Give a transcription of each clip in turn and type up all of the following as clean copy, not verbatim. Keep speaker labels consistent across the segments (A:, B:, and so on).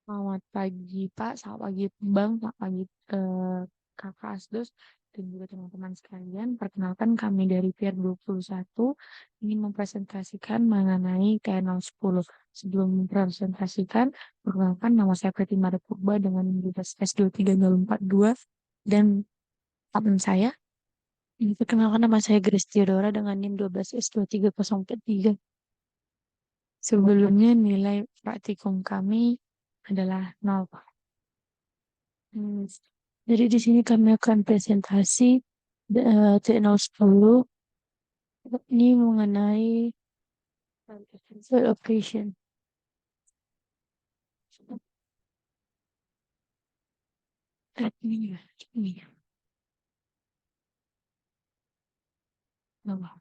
A: Selamat pagi Pak, selamat pagi Bang, selamat pagi Kakak Asdos dan juga teman-teman sekalian. Perkenalkan kami dari Pier 21 ingin mempresentasikan mengenai TN10. Sebelum mempresentasikan, perkenalkan nama saya Pretima Purba dengan identitas S23042 dan admin saya. Perkenalkan nama saya Grace Theodora dengan NIM 12S23043. Sebelumnya nilai praktikum kami adalah 0, Pak. Hmm, Jadi di sini kami akan presentasi T010 ini mengenai field operation. Ini ya. Bawah.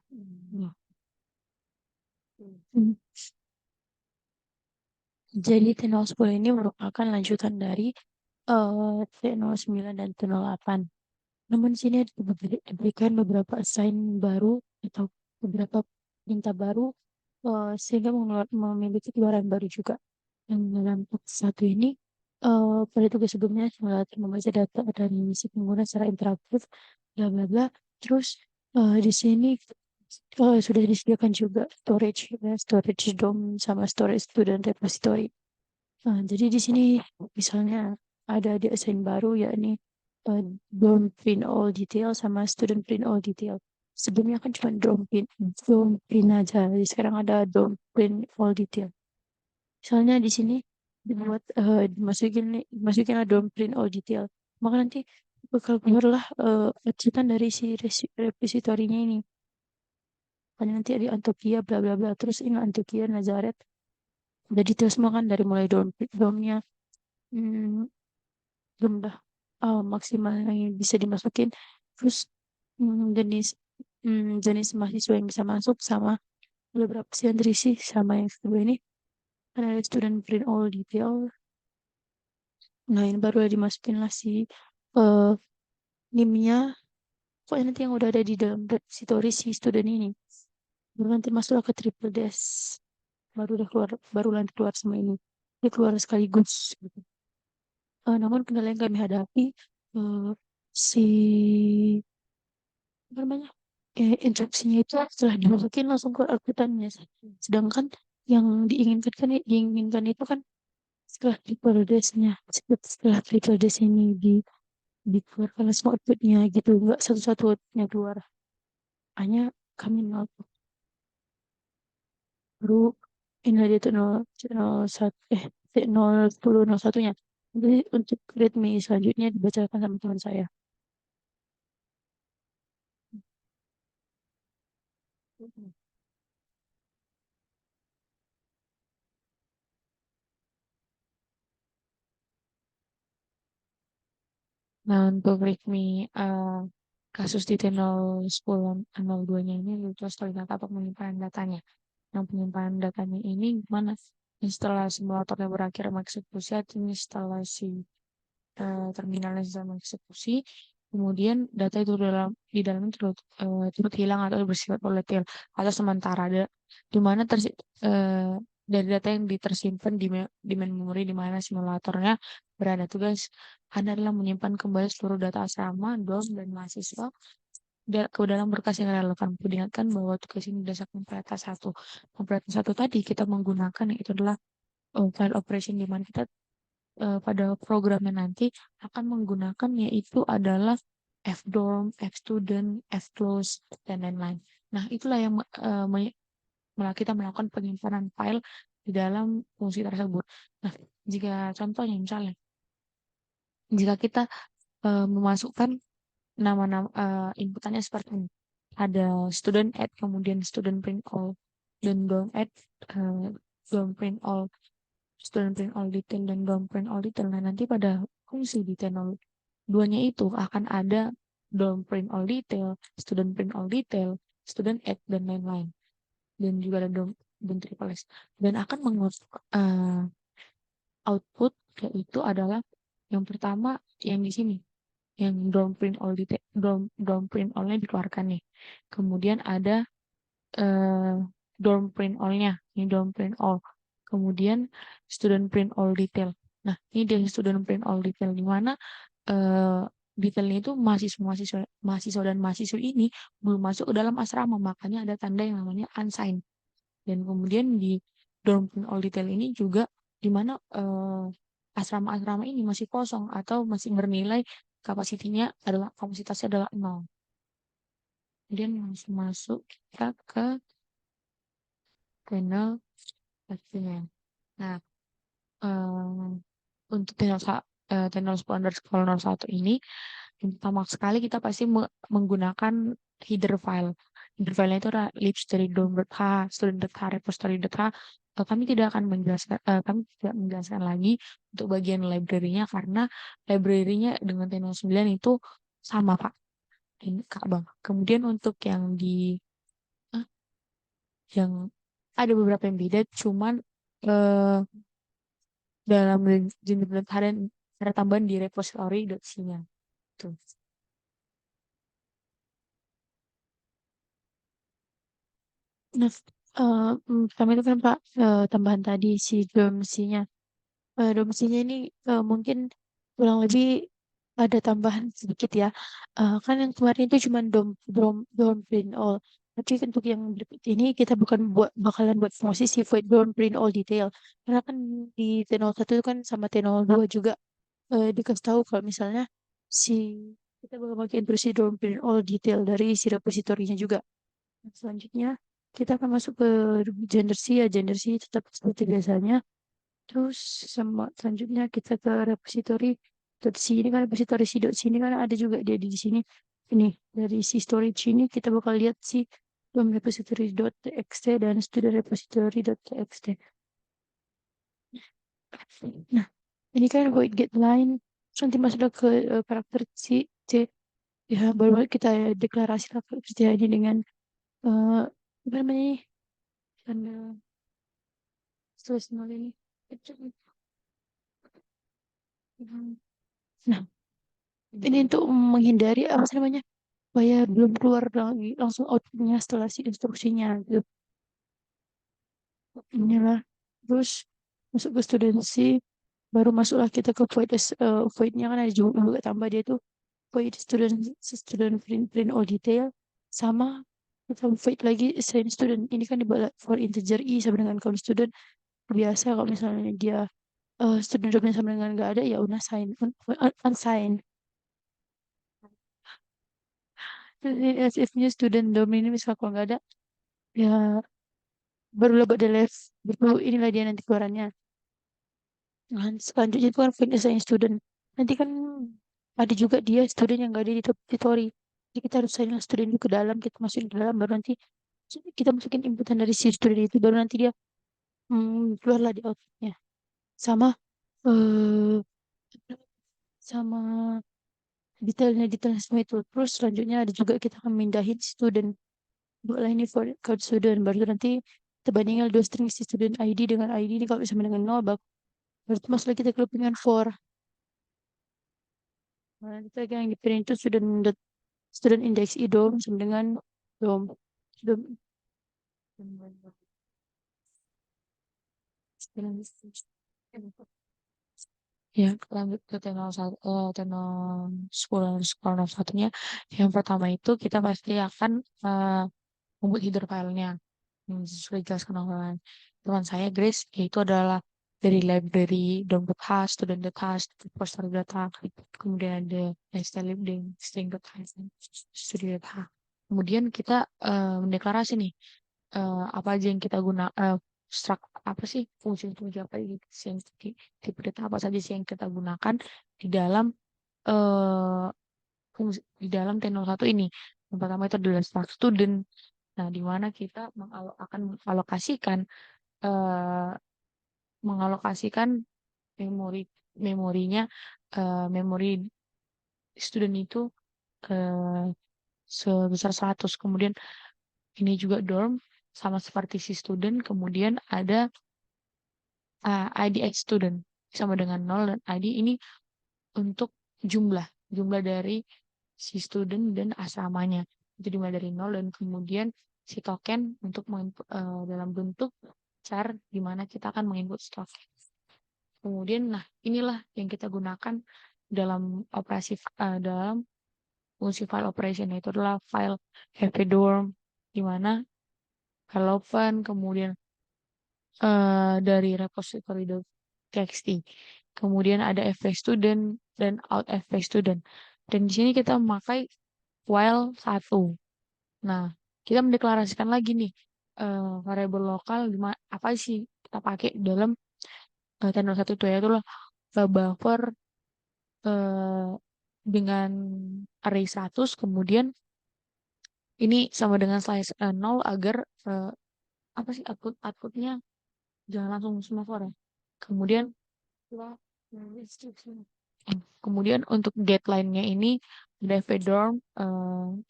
A: Bawah. Hmm. Jadi T010 ini merupakan lanjutan dari T09 dan T08. Namun di sini diberikan beberapa assign baru atau beberapa perintah baru sehingga memiliki keluaran baru juga. Yang dalam part satu ini pada tugas sebelumnya membaca data dan mengisi pengguna secara interaktif, bla bla bla. Terus di sini sudah disediakan juga storage, ya, storage DOM sama storage student repository. Jadi di sini misalnya ada di assign baru yakni DOM print all detail sama student print all detail. Sebelumnya kan cuma DOM print aja. Jadi sekarang ada DOM print all detail. Misalnya di sini dibuat dimasukin DOM print all detail. Maka nanti bakal keluarlah pacitan dari si repositorinya ini. Makanya nanti ada Antokia bla bla bla. Terus ini Antokia Nazaret. Jadi terus semua kan dari mulai DOM-nya hmm, jumlah maksimal yang bisa dimasukin. Terus jenis jenis mahasiswa yang bisa masuk sama beberapa sih yang terisi sama yang kedua ini. Ada student print all detail. Nah, ini baru dimasukin lah si eh NIM-nya. Pokoknya nanti yang udah ada di dalam repository si student ini. Baru nanti masuk ke triple dash. Baru udah keluar, baru nanti keluar semua ini. Dia keluar sekaligus gitu. Namun kendala yang kami hadapi eh, si apa namanya instruksinya itu setelah dimasukin langsung ke outputannya. Sedangkan yang diinginkan itu kan setelah triple dash-nya, setelah triple dash ini dikeluarkan semua outputnya gitu, nggak satu-satu outputnya keluar. Hanya kami nol baru ini aja tuh nol satu nol sepuluh nol satunya. Jadi untuk readme selanjutnya dibacakan sama teman saya. Nah, untuk readme kasus di T010 02-nya ini itu terlihat apa penyimpanan datanya. Yang penyimpanan datanya ini gimana? Setelah simulatornya berakhir mengeksekusi, artinya setelah si terminalnya selesai mengeksekusi, kemudian data itu di dalamnya turut hilang atau bersifat volatil atau sementara, di mana dari data yang tersimpan di memori di mana simulatornya berada. Tugas Anda adalah menyimpan kembali seluruh data asrama, DOS, dan mahasiswa ke dalam berkas yang relevan. Perlu diingatkan bahwa tugas ini berdasarkan Perata 1. Perata 1 tadi kita menggunakan yang itu adalah file operation di mana kita pada programnya nanti akan menggunakan yaitu adalah fdorm, fstudent, fclose, dan lain-lain. Nah, itulah yang kita melakukan penyimpanan file di dalam fungsi tersebut. Nah, jika contohnya misalnya, jika kita memasukkan nama-nama inputannya seperti ini. Ada student add, kemudian student print all, dan dom add, uh, dom print all, student print all detail, dan dom print all detail. Nah, nanti pada fungsi detail 2-nya itu akan ada dom print all detail, student print all detail, student add, dan lain-lain. Dan juga ada dom dan triple S. Dan akan mengutip output yaitu adalah yang pertama yang di sini yang dorm print all-nya dikeluarkan nih. Kemudian ada eh, dorm print all-nya, ini dorm print all. Kemudian student print all detail. Nah, ini dari student print all detail di mana eh, detailnya itu mahasiswa, mahasiswa dan mahasiswa ini belum masuk ke dalam asrama, makanya ada tanda yang namanya unsigned. Dan kemudian di dorm print all detail ini juga di mana asrama-asrama ini masih kosong atau masih bernilai kapasitasnya adalah nol. Kemudian langsung masuk kita ke panel pastinya. Nah, eh, untuk tenor underscore 01 ini, yang pertama sekali kita pasti menggunakan header file. Header file-nya itu adalah libs dari dom.h, student.h, repository.h. Kami tidak menjelaskan lagi untuk bagian library-nya karena library-nya dengan tenor 9 itu sama, Pak. Ini Kak Bang. Kemudian untuk eh, yang ada beberapa yang beda, cuman eh, dalam jenis ada tambahan di repository.c-nya. Tuh. Nah, pertama itu kan Pak, tambahan tadi si domsinya. Domsinya ini mungkin kurang lebih ada tambahan sedikit ya. Kan yang kemarin itu cuma dom print all. Tapi untuk yang berikut ini kita bukan bakalan buat posisi void dom print all detail. Karena kan di T01 itu kan sama T02 juga dikasih tahu kalau misalnya si kita bakal pakai intrusi dom print all detail dari si repositorinya juga. Nah, selanjutnya kita akan masuk ke gender C ya. Gender C tetap seperti biasanya. Terus sama selanjutnya kita ke repository .c ini kan repository c ini kan ada juga dia di sini. Ini dari si storage ini kita bakal lihat si repository.txt dan student repository.txt. Nah, ini kan void get line. Terus nanti masuk ke karakter C. Ya, baru kita deklarasi karakter ini dengan apa namanya ini? Tanda tulis nol ini. Nah, ini untuk menghindari apa sih namanya? Supaya belum keluar lagi langsung outputnya setelah si instruksinya gitu. Inilah. Terus masuk ke studency, baru masuklah kita ke voidnya kan ada juga tambah dia tuh void student print all detail sama kita void lagi assign student. Ini kan dibalas for integer i sama dengan count student. Biasa kalau misalnya dia student jobnya sama dengan nggak ada ya unsign. Terus ini as if-nya student dom ini misalnya kalau nggak ada ya baru dapat the left baru inilah dia nanti keluarannya. Nah, selanjutnya itu kan find assign student. Nanti kan ada juga dia student yang nggak ada di repository. Jadi kita harus sign student itu ke dalam, kita masukin ke dalam, baru nanti kita masukin inputan dari si student itu, baru nanti dia keluarlah di outputnya. Sama eh sama detailnya semua itu. Terus selanjutnya ada juga kita akan mindahin student. Buatlah ini for code student. Baru nanti kita bandingkan dua string si student ID dengan ID ini kalau sama dengan nol, baru masuk lagi kita ke loopingan for. Nah, kita yang dipilih itu student index i dom sama dengan dom. Dom. Ya, lanjut ke tenor 10 skala satunya. Yang pertama itu kita pasti akan membuat header filenya. Yang sudah dijelaskan oleh teman saya, Grace, yaitu adalah dari library dom.h, student.h, poster data, kemudian ada stylib dan string.h, studio.h. Kemudian kita mendeklarasi nih apa aja yang kita guna apa sih fungsi-fungsi apa sih yang tipe data apa saja sih yang kita gunakan di dalam eh di dalam tenor satu ini. Yang pertama itu adalah staff student. Nah, di mana kita akan eh, mengalokasikan memori memorinya memori student itu eh, sebesar 100. Kemudian ini juga dorm sama seperti si student. Kemudian ada ID X student sama dengan nol dan ID ini untuk jumlah dari si student dan asramanya. Itu dimulai dari nol dan kemudian si token untuk dalam bentuk char di mana kita akan menginput stock. Kemudian, nah inilah yang kita gunakan dalam dalam fungsi file operation, yaitu adalah file fpdorm, di mana file open, kemudian dari repository.txt, kemudian ada fvstudent dan out fvstudent. Dan di sini kita memakai while 1. Nah, kita mendeklarasikan lagi nih variabel lokal apa sih kita pakai dalam tenor 1 itu, yaitu lah buffer eh, dengan array 100, kemudian ini sama dengan slice 0 agar apa sih outputnya jangan langsung semafor ya. Kemudian kemudian untuk deadline-nya ini Davedorm,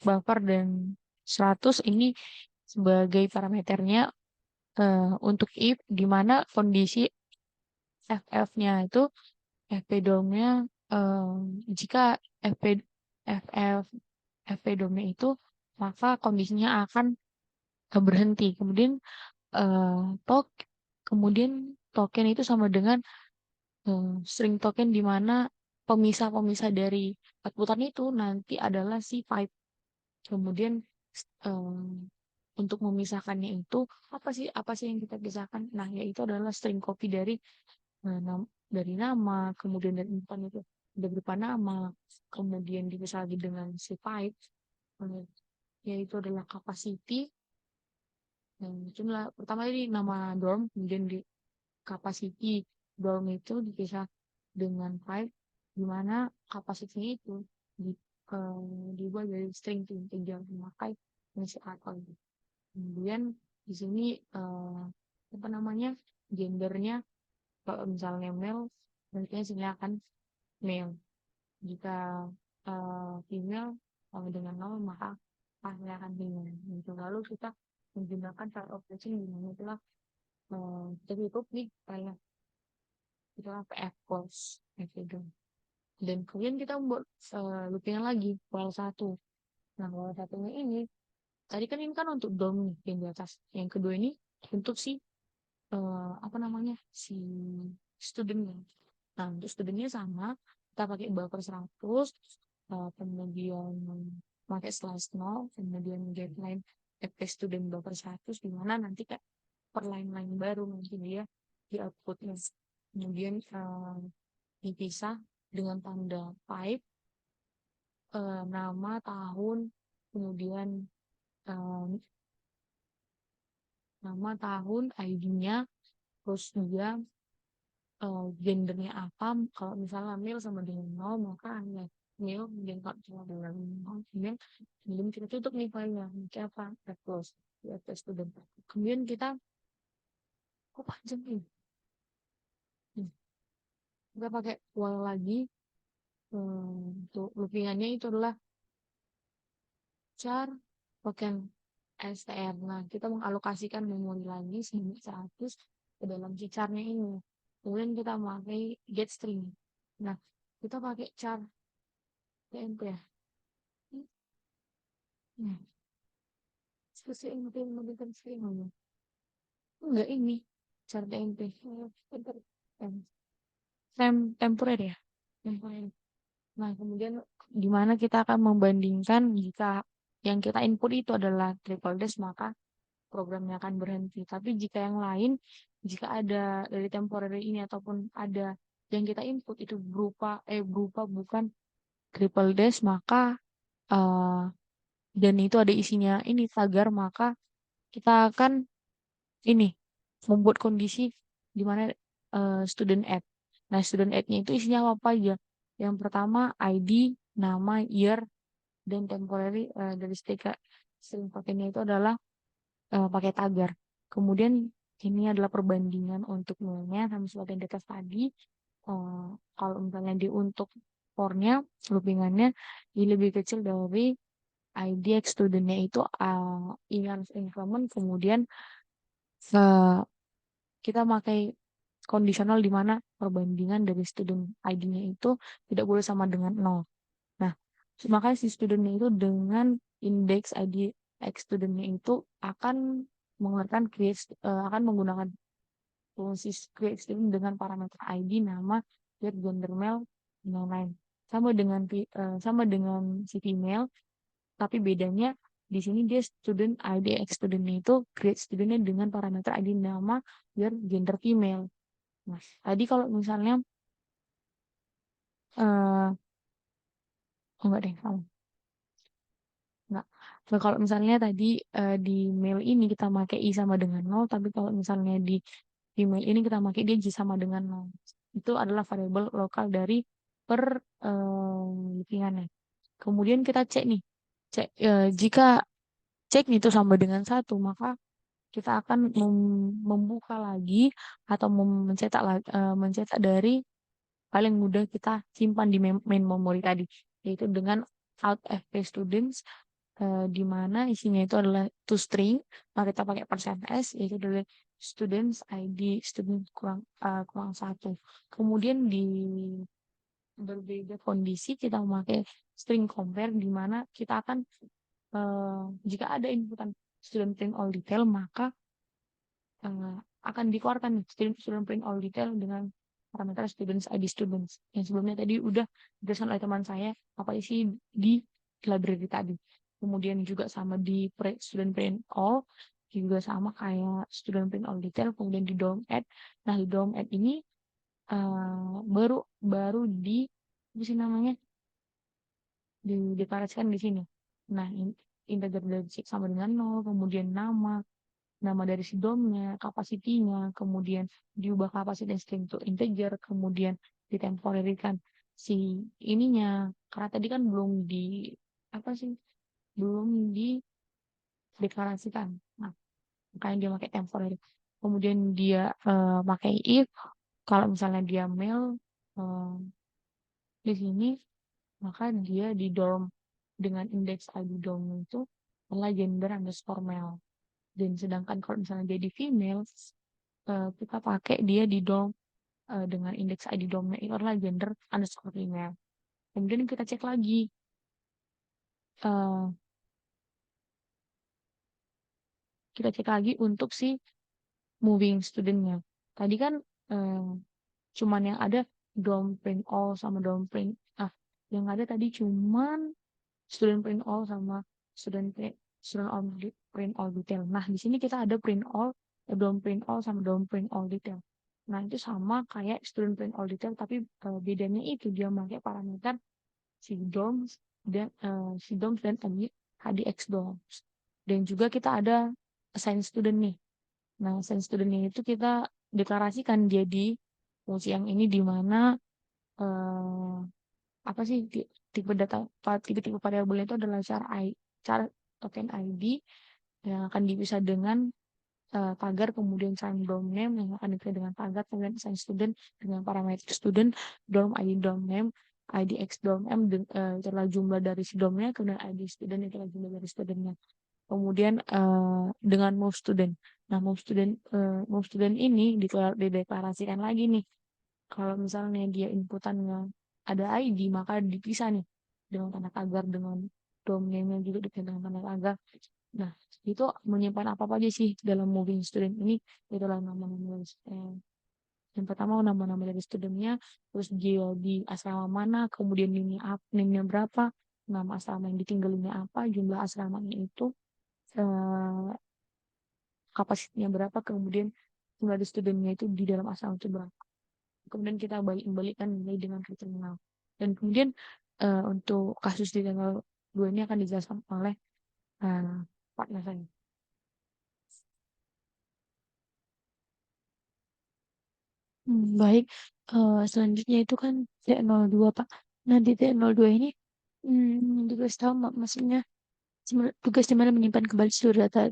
A: buffer dan 100 ini sebagai parameternya untuk if, di mana kondisi FF-nya itu FP dormnya jika FP FF FP dormnya itu, maka kondisinya akan berhenti. Kemudian eh, tok kemudian token itu sama dengan string token, di mana pemisah-pemisah dari outputan itu nanti adalah si pipe. Kemudian eh, untuk memisahkannya itu apa sih yang kita pisahkan? Nah, yaitu adalah string copy dari dari nama, kemudian dari umpan itu udah berupa nama, kemudian dipisah lagi dengan si pipe, eh, yaitu adalah capacity. Jumlah pertama ini nama dorm, kemudian di capacity dorm itu dipisah dengan pipe, di mana kapasitinya itu di, dibuat dari string integer memakai fungsi array. Kemudian di sini apa namanya, gendernya, kalau misalnya male berarti sini akan male, jika female sama dengan nol maka hasilnya akan female. Gitu. Lalu kita menggunakan file operation di mana itulah jadi itu nih kayak itulah pf course gitu. Dan kemudian kita membuat loopingan lagi while 1. Nah, while satunya ini tadi kan ini kan untuk DOM nih yang di atas. Yang kedua ini untuk si apa namanya, si studentnya. Nah, untuk studentnya sama, kita pakai buffer 100, kemudian pakai slash 0, kemudian getLine fp student buffer 100, di mana nanti kayak per line-line baru nanti dia di outputnya. Kemudian dipisah dengan tanda pipe, nama, tahun, kemudian eh, nama, tahun, ID-nya, terus juga gendernya apa. Kalau misalnya male sama dengan nol, maka hanya male, kemudian kalau sama dengan nol, kemudian belum kita tutup nih filenya, mungkin apa, close, student. Kemudian kita, kok panjang nih, kita pakai while lagi. Untuk loopingannya itu adalah char token str. Nah, kita mengalokasikan memori lagi 100 ke dalam si charnya ini. Kemudian kita pakai get string. Nah, kita pakai char tmp ya. Nah, seperti yang memberikan string aja. Enggak, ini char tmp. Temporer ya. Temporer. Nah, kemudian di mana kita akan membandingkan jika yang kita input itu adalah triple dash, maka programnya akan berhenti. Tapi jika yang lain, jika ada dari temporary ini ataupun ada yang kita input itu berupa bukan triple dash, maka eh, dan itu ada isinya ini tagar, maka kita akan ini membuat kondisi di mana student add. Nah, student add-nya itu isinya apa aja? Yang pertama ID, nama, year, dan temporary dari string pakainya itu adalah pakai tagar. Kemudian ini adalah perbandingan untuk nilainya sama sebagai data tadi. Kalau misalnya untuk for-nya, loopingannya ini lebih kecil dari ID studentnya itu ini harus increment. Kemudian uh, kita pakai kondisional di mana perbandingan dari student ID-nya itu tidak boleh sama dengan 0. Nah, maka si studentnya itu dengan indeks ID X studentnya itu akan mengeluarkan akan menggunakan fungsi create student dengan parameter ID, nama, gender male, dan lain-lain. Sama dengan si female, tapi bedanya di sini dia student ID X studentnya itu create studentnya dengan parameter ID, nama, gender female. Nah, tadi kalau misalnya oh enggak deh, salah. Enggak. Nah, kalau misalnya tadi di mail ini kita pakai i sama dengan nol, tapi kalau misalnya di email ini kita pakai dia j sama dengan nol. Itu adalah variabel lokal dari per lingkungannya. Kemudian kita cek nih, jika cek itu sama dengan satu, maka kita akan membuka lagi atau mencetak dari paling mudah kita simpan di main memory tadi, yaitu dengan out fp students, di mana isinya itu adalah toString, maka kita pakai %s, yaitu dari students ID student kurang satu. Kemudian di berbeda kondisi kita memakai string compare, di mana kita akan jika ada inputan student print all detail, maka akan dikeluarkan student student print all detail dengan parameter students ID students yang sebelumnya tadi udah dijelaskan oleh teman saya apa isi di library tadi. Kemudian juga sama di student print all, juga sama kayak student print all detail. Kemudian di DOM add, nah di DOM add ini baru baru di apa sih namanya, dideklarasikan di sini. Nah, integer dari sama dengan nol, kemudian nama dari si DOM-nya, kapasitinya, kemudian diubah kapasitas string to integer, kemudian ditemporarikan si ininya, karena tadi kan belum di apa sih, belum dideklarasikan. Nah, makanya dia pakai temporary. Kemudian dia pakai if, kalau misalnya dia mail eh, di sini, maka dia di dorm dengan indeks ID dorm itu adalah gender underscore male. Dan sedangkan kalau misalnya dia di female, kita pakai dia di DOM dengan indeks ID DOM-nya itu adalah gender underscore female. Kemudian kita cek lagi, uh, untuk si moving student-nya. Tadi kan cuman yang ada DOM print all sama DOM print, yang ada tadi cuman student print all sama student all print all detail. Nah, di sini kita ada print all, DOM print all sama DOM print all detail. Nah, itu sama kayak student print all detail, tapi bedanya itu dia pakai parameter si DOMS dan HDX DOMS. Dan juga kita ada assign student nih. Nah, assign student ini itu kita deklarasikan dia di fungsi yang ini, di mana eh, apa sih tipe-tipe variabel itu adalah cara token ID yang akan dipisah dengan tagar, kemudian sign dorm name yang akan dipisah dengan tagar, kemudian sign student dengan parameter student, dorm ID dorm name, ID X dorm M itu adalah jumlah dari si dormnya, kemudian ID student itu adalah jumlah dari studentnya. Kemudian dengan move student. Nah, move student ini dideklarasikan lagi nih. Kalau misalnya dia inputannya ada ID, maka dipisah nih dengan tanda tagar, dengan domainnya juga dengan tanda tagar. Nah, itu menyimpan apa aja sih dalam moving student ini? Itulah nama-nama dari yang pertama nama-nama dari studentnya, terus dia di asrama mana, kemudian name-nya berapa, nama asrama yang ditinggalinya apa, jumlah asramanya itu, eh, kapasitasnya berapa, kemudian jumlah studentnya itu di dalam asrama itu berapa. Kemudian kita balikkan nilai dengan terminal. Dan kemudian untuk kasus di tanggal 2 ini akan dijelaskan oleh partner saya. Baik, selanjutnya itu kan T02 Pak. Nah, di T02 ini tugas tahu maksudnya tugas di mana menyimpan kembali seluruh data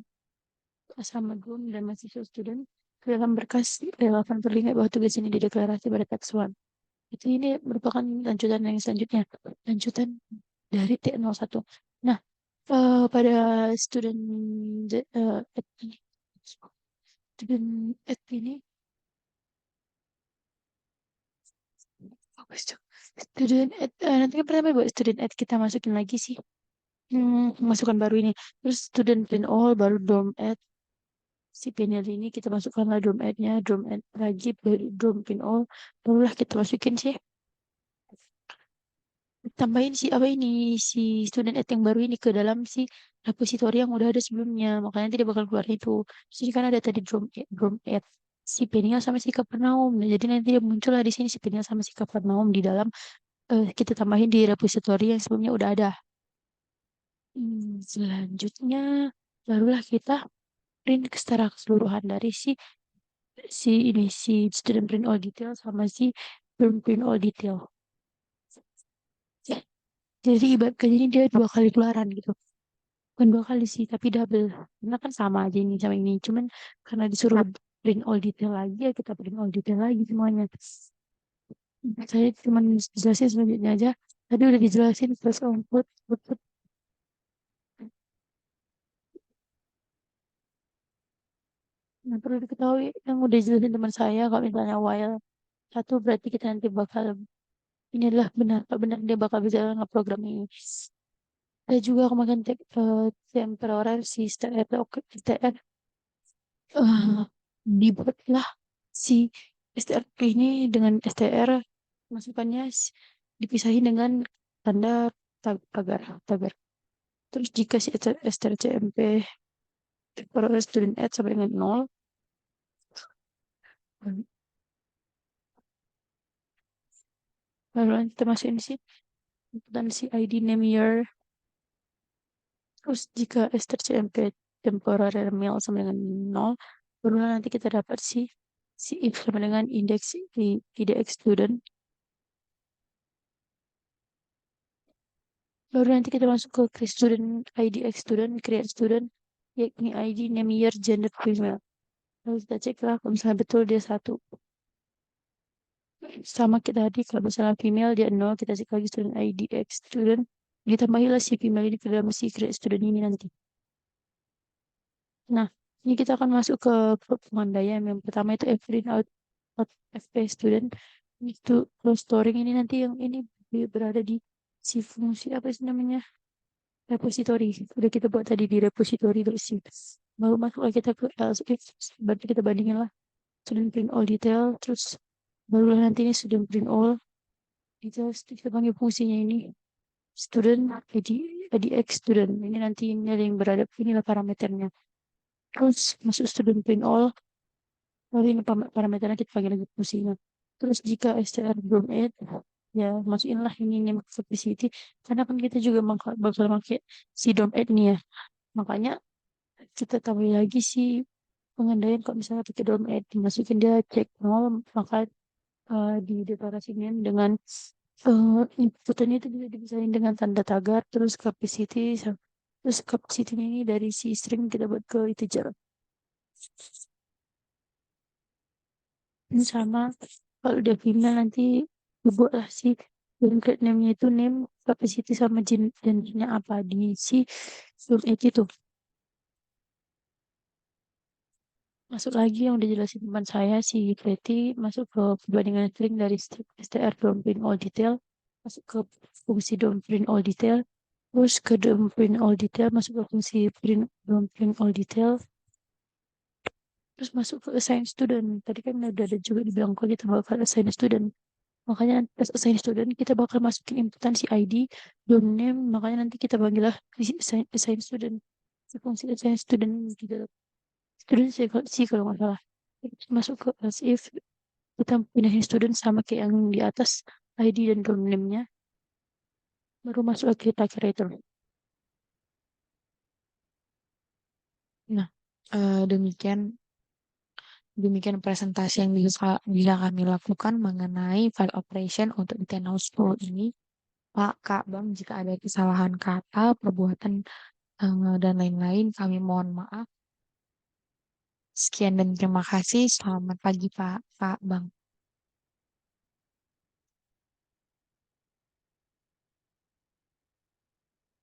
A: asrama guru dan mahasiswa student ke dalam berkas relevan terlihat bahwa tugas ini dideklarasi pada teks 1. Itu ini merupakan lanjutan yang selanjutnya, lanjutan dari T01. Nah, pada student at ini, student at ini, fokus tuh. Student at, nanti kan pertama buat student at kita masukin lagi sih. Masukan baru ini. Terus student print all baru dorm at. si panel ini kita masukkanlah drum add-nya, drum add lagi, drum pin all, barulah kita masukin sih, tambahin si apa ini, si student add yang baru ini ke dalam si repository yang udah ada sebelumnya, makanya nanti dia bakal keluar itu. Terus ini kan ada tadi drum add si Peniel sama si Kapernaum. Nah, jadi nanti dia muncul lah di sini si Peniel sama si Kapernaum di dalam, kita tambahin di repository yang sebelumnya udah ada. Selanjutnya barulah kita print secara keseluruhan dari si si ini si student print all detail sama si firm print all detail. Ya, jadi ibaratkan ini dia dua kali keluaran gitu. Bukan dua kali sih, tapi double. Karena kan sama aja ini sama ini. Cuman karena disuruh print all detail lagi, ya kita print all detail lagi semuanya. Saya cuma jelasin selanjutnya aja. Tadi udah dijelasin first output, output. Nah, perlu diketahui yang udah dijelasin teman saya, kalau misalnya while satu berarti kita nanti bakal, ini adalah benar, Pak, benar dia bakal bisa ngeprogram ini. Ada juga kemarin temporer si STR, dibuatlah si STR ini dengan STR masukannya dipisahin dengan tanda tagar tagar. Terus jika si STRCMP temporer student add sampai dengan 0, lalu nanti kita masukin si dan si ID name year. Terus jika STRCMP temporary mail sama dengan 0, baru nanti kita dapat si if sama dengan indeks IDX student. Baru nanti kita masuk ke create student, IDX student, create student, yakni ID, name, year, gender, female. Lalu kita cek lah kalau misalnya betul dia satu. Sama kita tadi, kalau misalnya female dia 0, kita cek lagi student IDX student. Ditambahilah si female ini ke dalam si create student ini nanti. Nah, ini kita akan masuk ke pengandaian. Yang pertama itu print out FP student. Itu close storing ini nanti yang ini berada di si fungsi apa sih namanya? Repository. Udah kita buat tadi di repository terus sih. Baru masuklah kita ke else if. Berarti kita bandingin lah. Student print all detail. Terus barulah nanti ini student print all details. Kita panggil fungsinya ini. Student IDX student. Ini nanti ini ada yang berada. Inilah parameternya. Terus masuk student print all. Lalu ini parameternya kita panggil lagi fungsinya. Terus jika str belum add, ya masukinlah ini name capacity. Karena kan kita juga bakal pakai si DOM add nih ya. Makanya kita tambah lagi si pengandaian kalau misalnya pakai DOM add, dimasukin dia cek nol, maka di deklarasinya dengan inputannya itu juga dipisahin dengan tanda tagar, terus capacity, terus capacity-nya ini dari si string kita buat ke integer. Sama kalau udah female nanti buatlah si downgrade name-nya itu name capacity sama gendernya apa di si room itu. Masuk lagi yang udah jelasin teman saya si Betty, masuk ke perbandingan string dari str don't print all detail, masuk ke fungsi don't print all detail, terus ke don't print all detail, masuk ke fungsi don't print all detail, terus masuk ke assign student. Tadi kan udah ada juga dibilang kalau kita bakal assign student. Makanya pas assign student kita bakal masukin inputan si ID, dom name, makanya nanti kita panggil lah si assign student. Si fungsi assign student di dalam student sih kalau nggak salah. Terus masuk ke else if kita pindahin student sama kayak yang di atas ID dan dom name-nya, baru masuk ke kita creator.
B: Nah, demikian demikian presentasi yang bisa kami lakukan mengenai file operation untuk di Tenau School ini. Pak, Kak, Bang, jika ada kesalahan kata, perbuatan, dan lain-lain, kami mohon maaf. Sekian dan terima kasih. Selamat pagi, Pak, Kak, Bang.